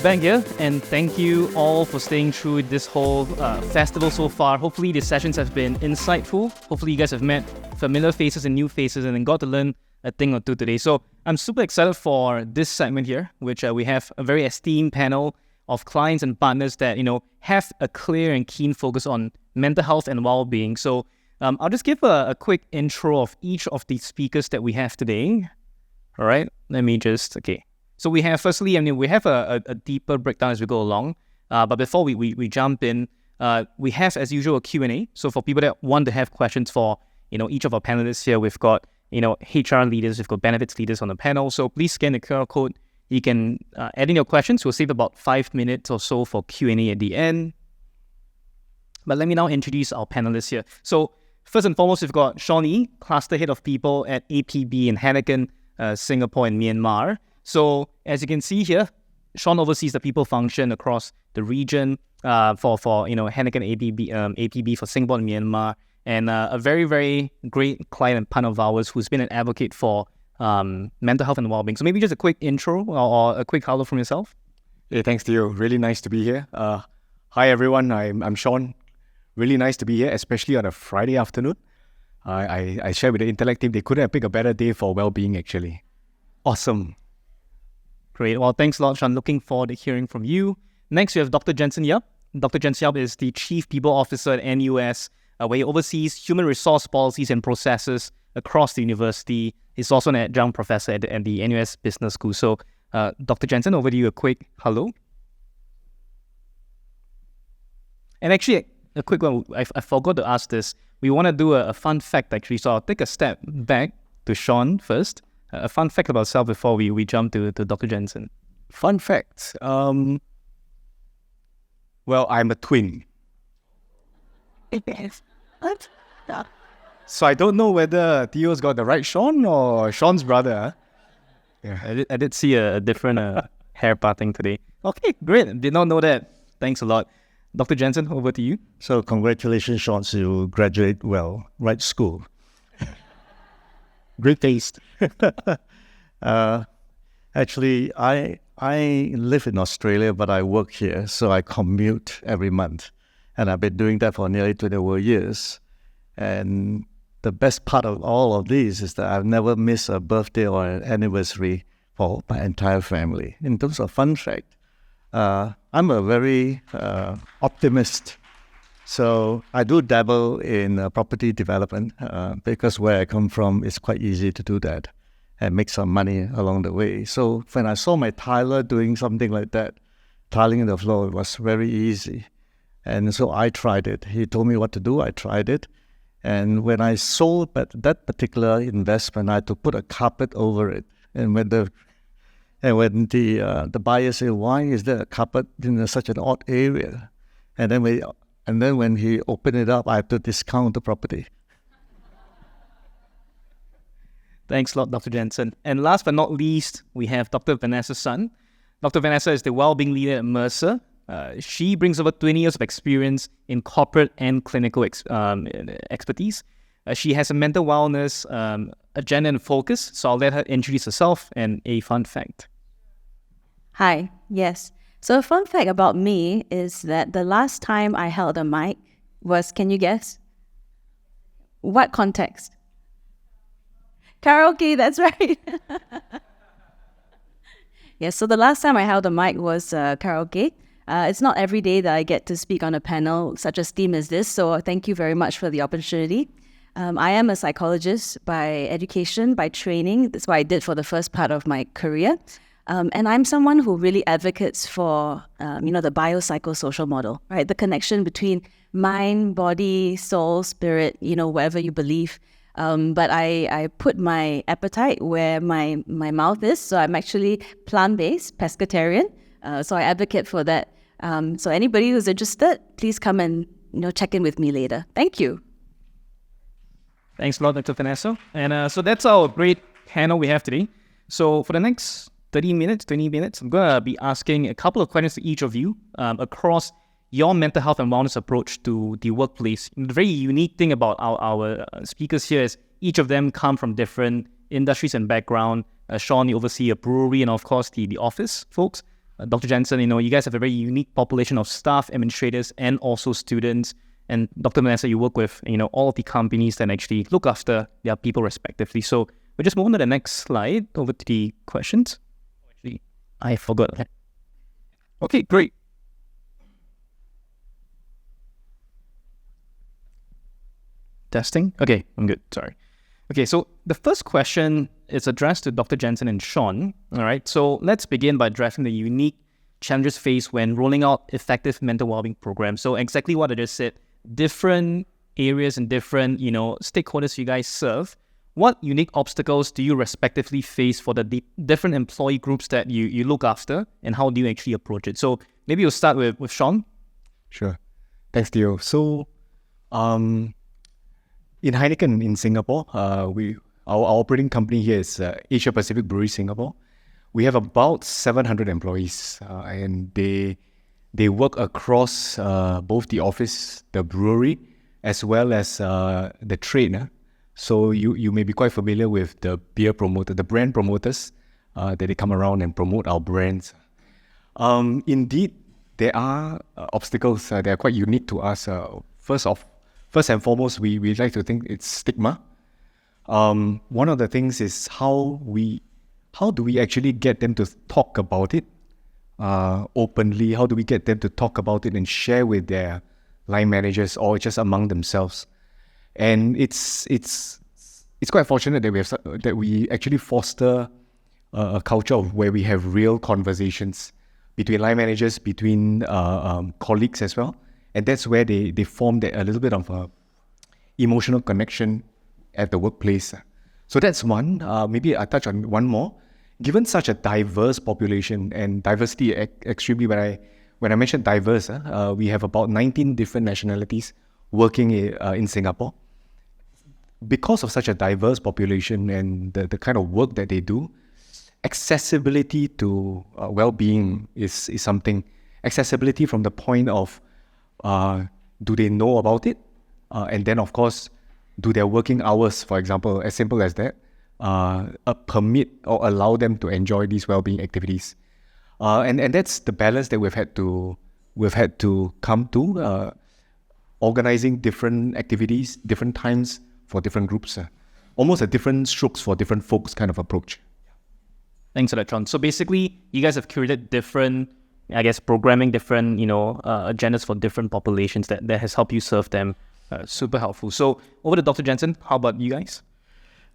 back here, and thank you all for staying through this whole festival so far. Hopefully the sessions have been insightful. Hopefully you guys have met familiar faces and new faces and then got to learn a thing or two today. So I'm super excited for this segment here, which we have a very esteemed panel of clients and partners that, have a clear and keen focus on mental health and well-being. So I'll just give a quick intro of each of the speakers that we have today. All right, okay. So we have, firstly, we have a deeper breakdown as we go along. But before we jump in, we have, as usual, a Q&A. So for people that want to have questions for, each of our panelists here, we've got, HR leaders, we've got benefits leaders on the panel. So please scan the QR code. You can add in your questions. We'll save about 5 minutes or so for Q&A at the end. But let me now introduce our panelists here. So first and foremost, we've got Sean Yee, Cluster Head of People at APB in Hanakan, Singapore and Myanmar. So as you can see here, Sean oversees the people function across the region for Hanakan APB for Singapore and Myanmar, and a very, very great client and partner of ours who's been an advocate for mental health and well-being. So maybe just a quick intro or a quick hello from yourself. Hey, thanks to you. Really nice to be here. Hi everyone, I'm Sean. Really nice to be here, especially on a Friday afternoon. I shared with the Intellect team, they couldn't have picked a better day for well-being actually. Awesome. Great. Well, thanks a lot, Sean. Looking forward to hearing from you. Next, we have Dr. Jensen Yap. Dr. Jensen Yap is the Chief People Officer at NUS, where he oversees human resource policies and processes across the university. He's also an adjunct professor at the NUS Business School. So, Dr. Jensen, over to you. A quick hello. And actually, a quick one. I forgot to ask this. We want to do a fun fact, actually. So I'll take a step back to Sean first. A fun fact about yourself before we jump to Dr. Jensen. Fun fact. Well, I'm a twin. What? So I don't know whether Theo's got the right Sean or Sean's brother. Yeah, I did see a different hair parting today. Okay, great. Did not know that. Thanks a lot. Dr. Jensen, over to you. So congratulations, Sean, you graduate well, right school. Great taste. Actually, I live in Australia, but I work here, so I commute every month. And I've been doing that for nearly 20 years. And the best part of all of this is that I've never missed a birthday or an anniversary for my entire family. In terms of fun fact, I'm a very optimist. So I do dabble in property development because where I come from, it's quite easy to do that and make some money along the way. So when I saw my tiler doing something like that, tiling the floor, it was very easy. And so I tried it. He told me what to do. I tried it. And when I sold that particular investment, I had to put a carpet over it. And when the buyer said, "Why is there a carpet in such an odd area?" And then when he opened it up, I had to discount the property. Thanks a lot, Dr. Jensen. And last but not least, we have Dr. Vanessa Sun. Dr. Vanessa is the Wellbeing Leader at Mercer. She brings over 20 years of experience in corporate and clinical expertise. She has a mental wellness agenda and focus, so I'll let her introduce herself and a fun fact. Hi, yes. So a fun fact about me is that the last time I held a mic was, can you guess? What context? Karaoke, that's right. Yes, so the last time I held a mic was karaoke. It's not every day that I get to speak on a panel such a theme as this, so thank you very much for the opportunity. I am a psychologist by education, by training. That's what I did for the first part of my career. And I'm someone who really advocates for, the biopsychosocial model, right? The connection between mind, body, soul, spirit, whatever you believe. But I put my appetite where my mouth is. So I'm actually plant-based, pescatarian. So I advocate for that. So anybody who's interested, please come and check in with me later. Thank you. Thanks a lot, Dr. Vanessa. And so that's our great panel we have today. So for the next 20 minutes, I'm going to be asking a couple of questions to each of you across your mental health and wellness approach to the workplace. The very unique thing about our speakers here is each of them come from different industries and background. Sean, you oversee a brewery and of course the office folks. Dr. Jensen, you guys have a very unique population of staff, administrators, and also students. And Dr. Vanessa, you work with, all of the companies that actually look after their people respectively. So we'll just move on to the next slide, over to the questions. Actually, I forgot. Okay, great. Testing? Okay, I'm good. Sorry. Okay, so the first question is addressed to Dr. Jensen and Sean. All right, so let's begin by addressing the unique challenges faced when rolling out effective mental wellbeing programs. So exactly what I just said, different areas and different, stakeholders you guys serve. What unique obstacles do you respectively face for the different employee groups that you look after, and how do you actually approach it? So maybe we'll start with Sean. Sure. Thanks, Theo. So, in Heineken in Singapore, our operating company here is Asia Pacific Brewery Singapore. We have about 700 employees, and they work across both the office, the brewery, as well as the trade. So you may be quite familiar with the beer promoter, the brand promoters that they come around and promote our brands. Indeed, there are obstacles that are quite unique to us. First and foremost, we like to think it's stigma. One of the things is how do we actually get them to talk about it openly? How do we get them to talk about it and share with their line managers or just among themselves? And it's quite fortunate that we actually foster a culture of where we have real conversations between line managers, between colleagues as well. And that's where they form a little bit of a emotional connection at the workplace. So that's one. Maybe I touch on one more. Given such a diverse population, and diversity extremely, when I mention diverse, we have about 19 different nationalities working in Singapore. Because of such a diverse population and the kind of work that they do, accessibility to well-being is something. Accessibility from the point of do they know about it? And then, of course, do their working hours, for example, as simple as that, permit or allow them to enjoy these well-being activities? And that's the balance that we've had to come to, organizing different activities, different times for different groups, almost a different strokes for different folks kind of approach. Thanks for that, Sean. So basically, you guys have curated different, programming different, agendas for different populations that has helped you serve them. Super helpful. So over to Dr. Jensen, how about you guys?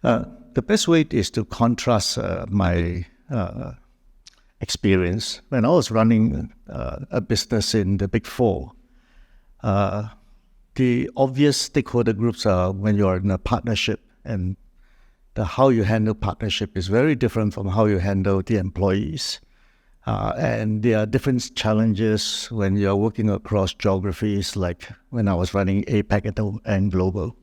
The best way is to contrast my experience. When I was running a business in the Big Four, the obvious stakeholder groups are when you're in a partnership, and how you handle partnership is very different from how you handle the employees. And there are different challenges when you're working across geographies, like when I was running APAC and Global.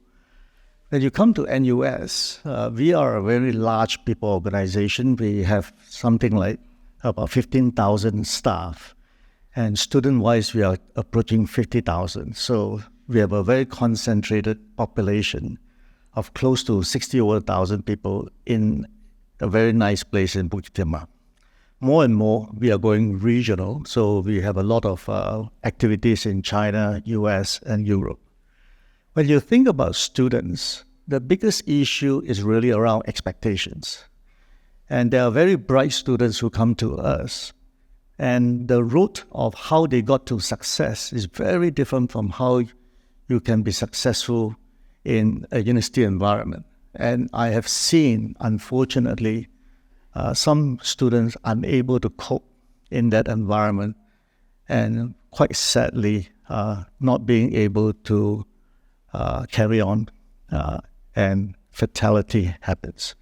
When you come to NUS, we are a very large people organization. We have something like about 15,000 staff. And student-wise, we are approaching 50,000. So we have a very concentrated population of close to 60,000 people in a very nice place in Bukit Timah. More and more, we are going regional. So we have a lot of activities in China, US, and Europe. When you think about students, the biggest issue is really around expectations. And there are very bright students who come to us. And the route of how they got to success is very different from how you can be successful in a university environment. And I have seen, unfortunately, some students unable to cope in that environment, and quite sadly, not being able to carry on, and fatality happens.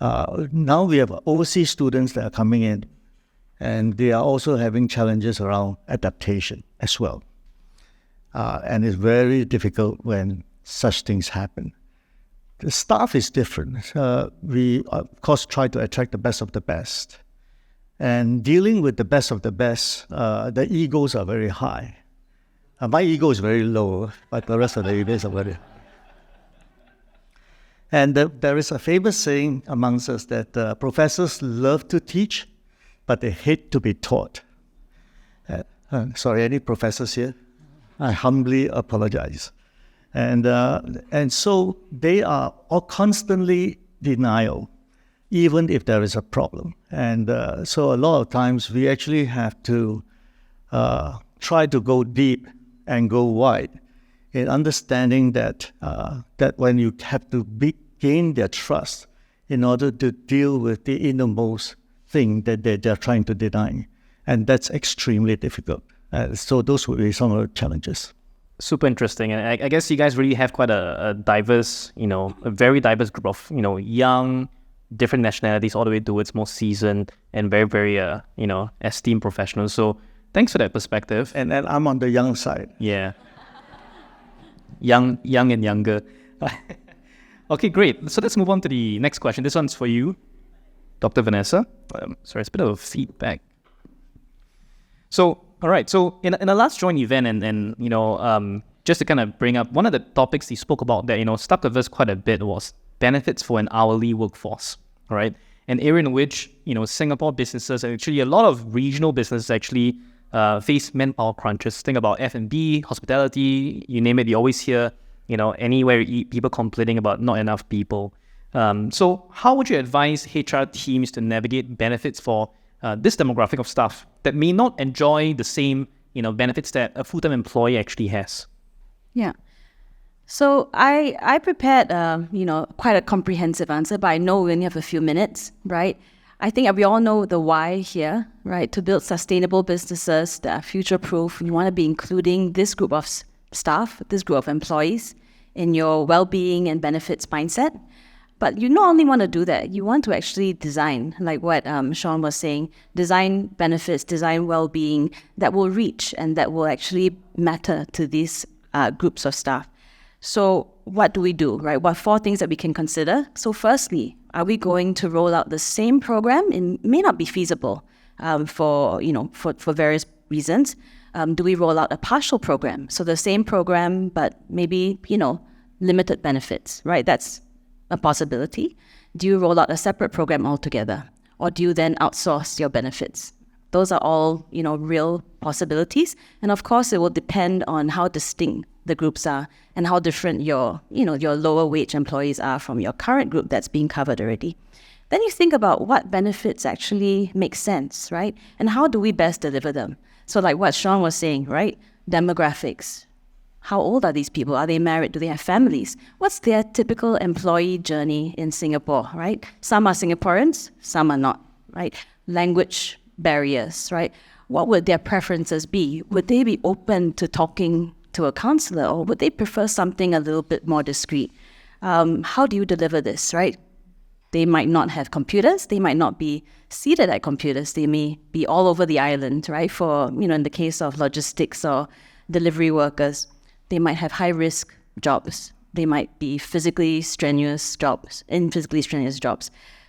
Now we have overseas students that are coming in, and they are also having challenges around adaptation as well. And it's very difficult when such things happen. The staff is different. We, of course, try to attract the best of the best. And dealing with the best of the best, the egos are very high. My ego is very low, but the rest of the egos are very high. And there is a famous saying amongst us that professors love to teach, but they hate to be taught. Sorry, any professors here? I humbly apologize. And so they are all constantly denial, even if there is a problem. And so a lot of times we actually have to try to go deep and go wide in understanding that when you have to gain their trust in order to deal with the innermost thing that they're trying to deny. And that's extremely difficult. So those would be some of the challenges. Super interesting. And I guess you guys really have quite a diverse, a very diverse group of, young, different nationalities all the way towards more seasoned and very, very, esteemed professionals. So thanks for that perspective. And I'm on the young side. Yeah. Young and younger. Okay, great. So let's move on to the next question. This one's for you, Dr. Vanessa. Sorry, it's a bit of feedback. So, all right. So in the last joint event, and just to kind of bring up, one of the topics he spoke about that, stuck with us quite a bit was benefits for an hourly workforce, all right? An area in which, Singapore businesses, and actually a lot of regional businesses actually face manpower crunches. Think about F&B, hospitality, you name it, you always hear, anywhere you eat, people complaining about not enough people. So how would you advise HR teams to navigate benefits for this demographic of staff that may not enjoy the same, benefits that a full-time employee actually has? Yeah. So I prepared, quite a comprehensive answer, but I know we only have a few minutes, right? I think we all know the why here, right? To build sustainable businesses that are future-proof, you want to be including this group of staff, this group of employees in your well-being and benefits mindset. But you not only want to do that, you want to actually design, like what Sean was saying, design benefits, design well-being that will reach and that will actually matter to these groups of staff. So what do we do, right? What 4 things that we can consider? So firstly, are we going to roll out the same program? It may not be feasible for various reasons. Do we roll out a partial program? So the same program, but maybe, limited benefits, right? That's a possibility. Do you roll out a separate program altogether? Or do you then outsource your benefits? Those are all, real possibilities. And of course, it will depend on how distinct the groups are and how different your lower wage employees are from your current group that's being covered already. Then you think about what benefits actually make sense, right? And how do we best deliver them? So like what Sean was saying, right? Demographics. How old are these people? Are they married? Do they have families? What's their typical employee journey in Singapore, right? Some are Singaporeans, some are not, right? Language barriers, right? What would their preferences be? Would they be open to talking to a counselor, or would they prefer something a little bit more discreet? How do you deliver this, right? They might not have computers. They might not be seated at computers. They may be all over the island, right? For, in the case of logistics or delivery workers, they might have high-risk jobs. They might be physically strenuous jobs.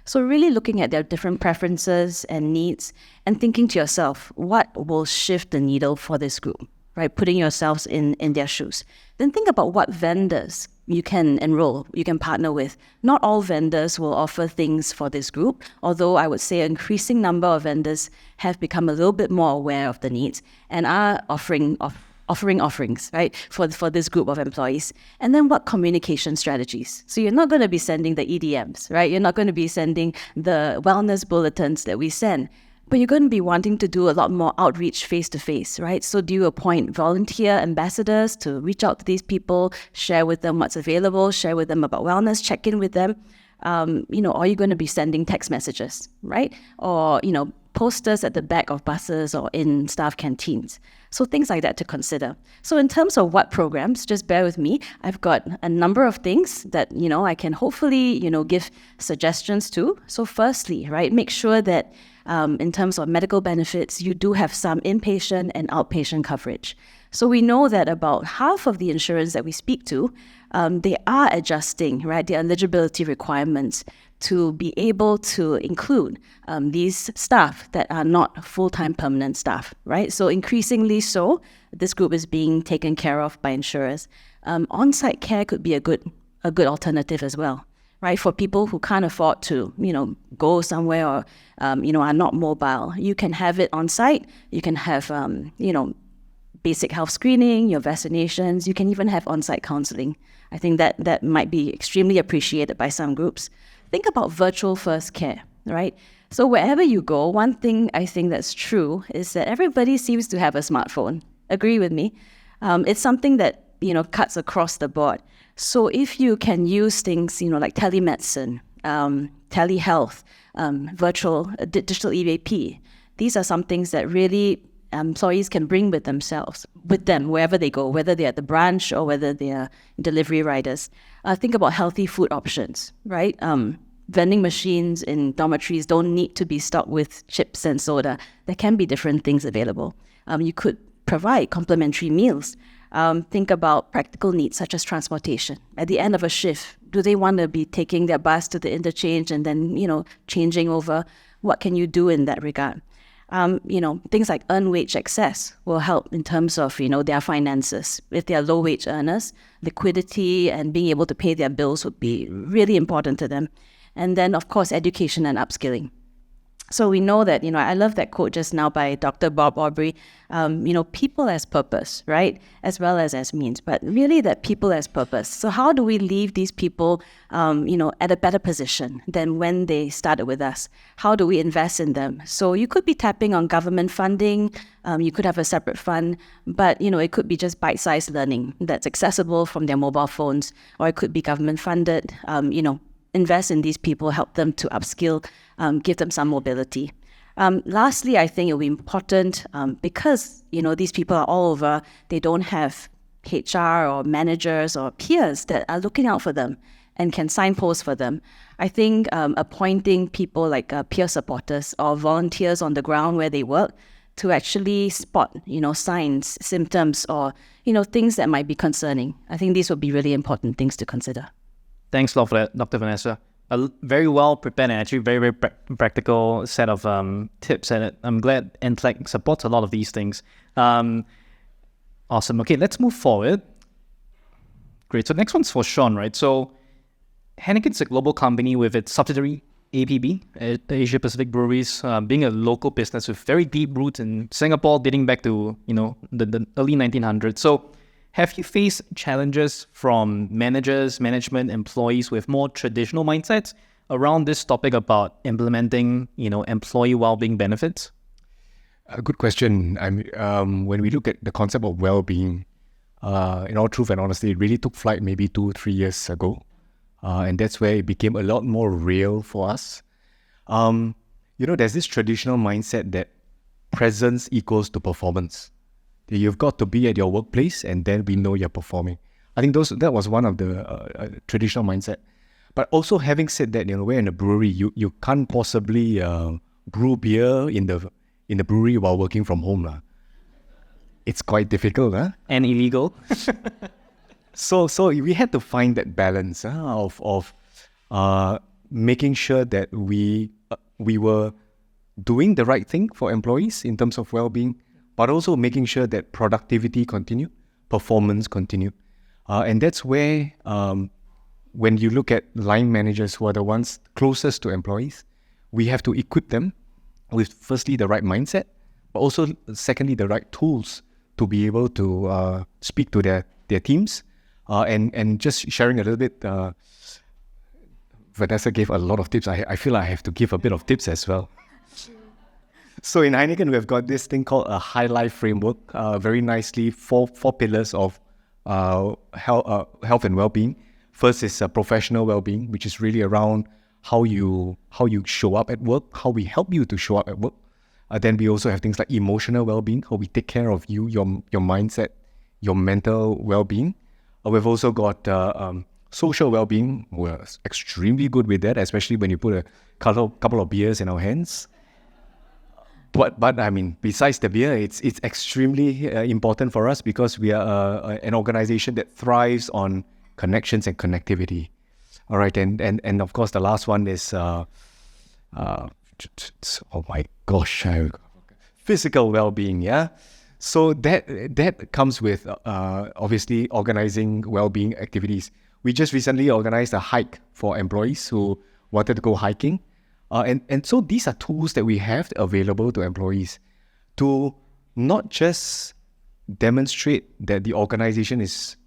So really looking at their different preferences and needs and thinking to yourself, what will shift the needle for this group, right? Putting yourselves in their shoes. Then think about what vendors you can enroll, you can partner with. Not all vendors will offer things for this group, although I would say an increasing number of vendors have become a little bit more aware of the needs and are offering offerings, right, for this group of employees. And then what communication strategies? So you're not going to be sending the EDMs, right? You're not going to be sending the wellness bulletins that we send, but you're going to be wanting to do a lot more outreach face-to-face, right? So do you appoint volunteer ambassadors to reach out to these people, share with them what's available, share with them about wellness, check in with them? Are you going to be sending text messages, right? Or, posters at the back of buses or in staff canteens. So things like that to consider. So in terms of what programs, just bear with me. I've got a number of things that, I can hopefully, give suggestions to. So firstly, right, make sure that in terms of medical benefits, you do have some inpatient and outpatient coverage. So we know that about half of the insurance that we speak to, they are adjusting, right, their eligibility requirements to be able to include these staff that are not full-time permanent staff, right? So increasingly so, this group is being taken care of by insurers. On-site care could be a good alternative as well, right? For people who can't afford to, go somewhere or, are not mobile, you can have it on site. You can have, basic health screening, your vaccinations. You can even have on-site counseling. I think that might be extremely appreciated by some groups. Think about virtual first care, right? So wherever you go, one thing I think that's true is that everybody seems to have a smartphone. Agree with me? It's something that, cuts across the board. So if you can use things, like telemedicine, telehealth, virtual digital EAP, these are some things that really employees can bring with them wherever they go, whether they're at the branch or whether they're delivery riders. Think about healthy food options, right? Vending machines in dormitories don't need to be stocked with chips and soda. There can be different things available. You could provide complimentary meals. Think about practical needs such as transportation. At the end of a shift, do they want to be taking their bus to the interchange and then, changing over? What can you do in that regard? Things like earned wage access will help in terms of, their finances. If they are low wage earners, liquidity and being able to pay their bills would be really important to them. And then, of course, education and upskilling. So we know that, I love that quote just now by Dr. Bob Aubrey, people as purpose, right? As well as means, but really that people as purpose. So how do we leave these people, at a better position than when they started with us? How do we invest in them? So you could be tapping on government funding. You could have a separate fund, but, it could be just bite-sized learning that's accessible from their mobile phones, or it could be government funded, invest in these people, help them to upskill, give them some mobility. Lastly, I think it will be important because, these people are all over, they don't have HR or managers or peers that are looking out for them and can signpost for them. I think appointing people like peer supporters or volunteers on the ground where they work to actually spot, signs, symptoms, or, things that might be concerning. I think these would be really important things to consider. Thanks a lot for that, Dr. Vanessa. A very well prepared and actually very, very practical set of tips. And I'm glad NTLEC supports a lot of these things. Awesome. Okay, let's move forward. Great. So next one's for Sean, right? So Heineken's a global company with its subsidiary APB, Asia Pacific Breweries, being a local business with very deep roots in Singapore dating back to, the early 1900s. So have you faced challenges from managers, management, employees with more traditional mindsets around this topic about implementing, employee well-being benefits? A good question. When we look at the concept of well-being, in all truth and honesty, it really took flight maybe 2-3 years ago. And that's where it became a lot more real for us. There's this traditional mindset that presence equals to performance. You've got to be at your workplace and then we know you're performing. I think that was one of the traditional mindset. But also having said that, we're in a brewery, you can't possibly brew beer in the brewery while working from home. It's quite difficult. And illegal. So we had to find that balance of making sure that we were doing the right thing for employees in terms of well-being, but also making sure that productivity continued, performance continued. And that's where, when you look at line managers who are the ones closest to employees, we have to equip them with firstly the right mindset, but also secondly the right tools to be able to speak to their teams. And just sharing a little bit, Vanessa gave a lot of tips. I feel I have to give a bit of tips as well. So in Heineken, we've got this thing called a high life framework, very nicely, four pillars of health and well-being. First is professional well-being, which is really around how you show up at work, how we help you to show up at work. Then we also have things like emotional well-being, how we take care of you, your mindset, your mental well-being. We've also got social well-being. We're extremely good with that, especially when you put a couple of beers in our hands. But I mean, besides the beer, it's extremely important for us because we are an organization that thrives on connections and connectivity. All right, and of course the last one is oh my gosh, physical well-being. Yeah, so that comes with obviously organizing well-being activities. we just recently organized a hike for employees who wanted to go hiking. And so these are tools that we have available to employees to not just demonstrate that the organization is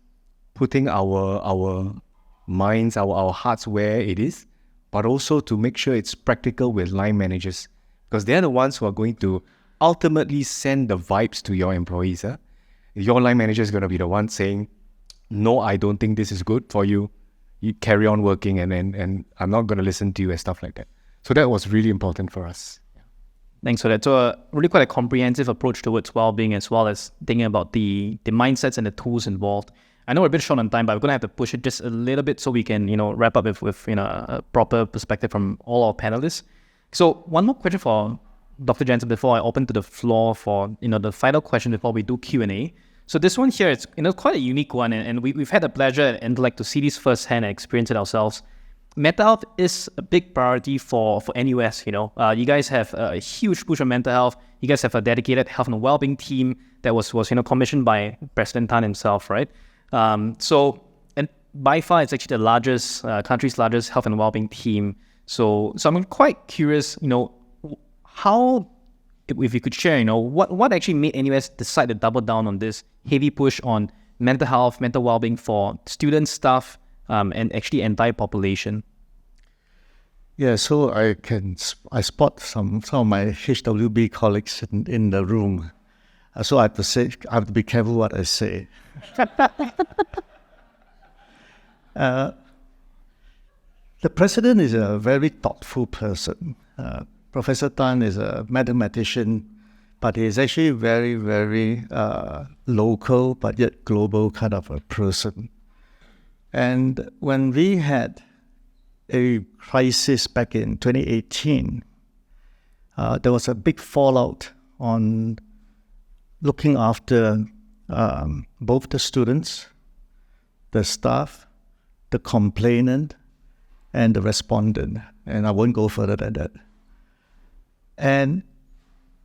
putting our minds, our hearts where it is, but also to make sure it's practical with line managers, because they're the ones who are going to ultimately send the vibes to your employees. Your line manager is going to be the one saying, no, I don't think this is good for you. You carry on working and I'm not going to listen to you and stuff like that. So that was really important for us. Thanks for that. So really quite a comprehensive approach towards well-being, as well as thinking about the mindsets and the tools involved. I know we're a bit short on time, but we're going to have to push it just a little bit so we can, wrap up with a proper perspective from all our panelists. So one more question for Dr. Jensen before I open to the floor for, the final question before we do Q&A. So this one here, it's quite a unique one, and we've had the pleasure at Intellect to see this firsthand and experience it ourselves. Mental health is a big priority for NUS. You guys have a huge push on mental health. You guys have a dedicated health and well-being team that was commissioned by President Tan himself, right? So by far, it's actually the largest country's largest health and well-being team. So I'm quite curious, how, if you could share, what actually made NUS decide to double down on this heavy push on mental health, mental well-being for students, staff, and actually entire population? Yeah, so I spot some of my HWB colleagues in the room. So I have to be careful what I say. The president is a very thoughtful person. Professor Tan is a mathematician, but he's actually very, very local, but yet global kind of a person. And when we had a crisis back in 2018, there was a big fallout on looking after both the students, the staff, the complainant, and the respondent. And I won't go further than that. And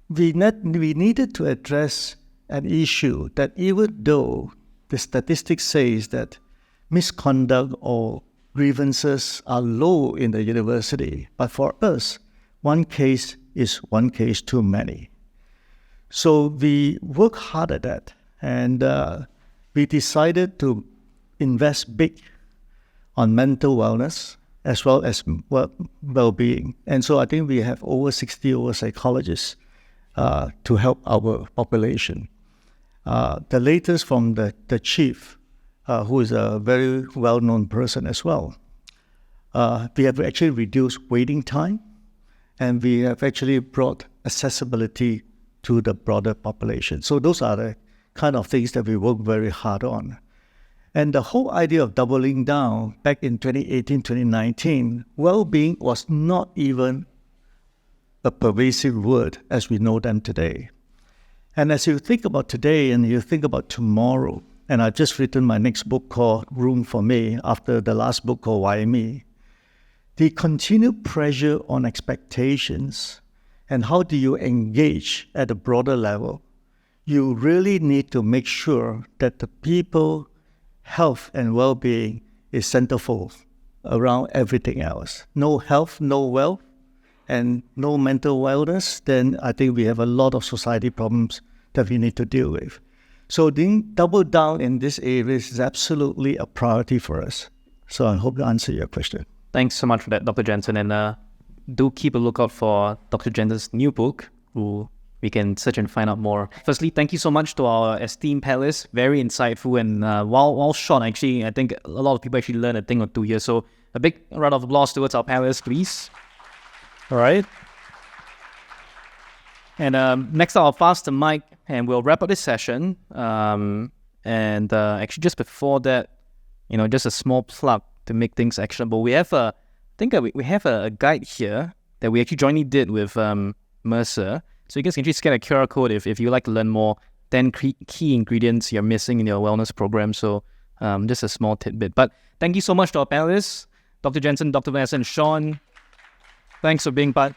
we needed to address an issue that, even though the statistics says that misconduct or grievances are low in the university, but for us, one case is one case too many. So we work hard at that, and we decided to invest big on mental wellness as well as well-being. And so I think we have over 60 psychologists to help our population. The latest from the chief, who is a very well-known person as well. We have actually reduced waiting time, and we have actually brought accessibility to the broader population. So those are the kind of things that we work very hard on. And the whole idea of doubling down back in 2018, 2019, well-being was not even a pervasive word as we know them today. And as you think about today and you think about tomorrow, and I've just written my next book called Room for Me after the last book called Why Me, the continued pressure on expectations and how do you engage at a broader level, you really need to make sure that the people health and well-being is centerfold around everything else. No health, no wealth, and no mental wellness, then I think we have a lot of society problems that we need to deal with. So double down in this area is absolutely a priority for us. So I hope to answer your question. Thanks so much for that, Dr. Jensen. And do keep a lookout for Dr. Jensen's new book, who we can search and find out more. Firstly, thank you so much to our esteemed panelists. Very insightful, and while short, actually, I think a lot of people actually learned a thing or two here. So a big round of applause towards our panelists, please. All right. And next I'll pass the mic and we'll wrap up this session. Actually, just before that, just a small plug to make things actionable. We have a guide here that we actually jointly did with Mercer. So you guys can just scan a QR code if you'd like to learn more 10 key ingredients you're missing in your wellness program. So just a small tidbit. But thank you so much to our panelists, Dr. Jensen, Dr. Vanessa, and Sean. Thanks for being part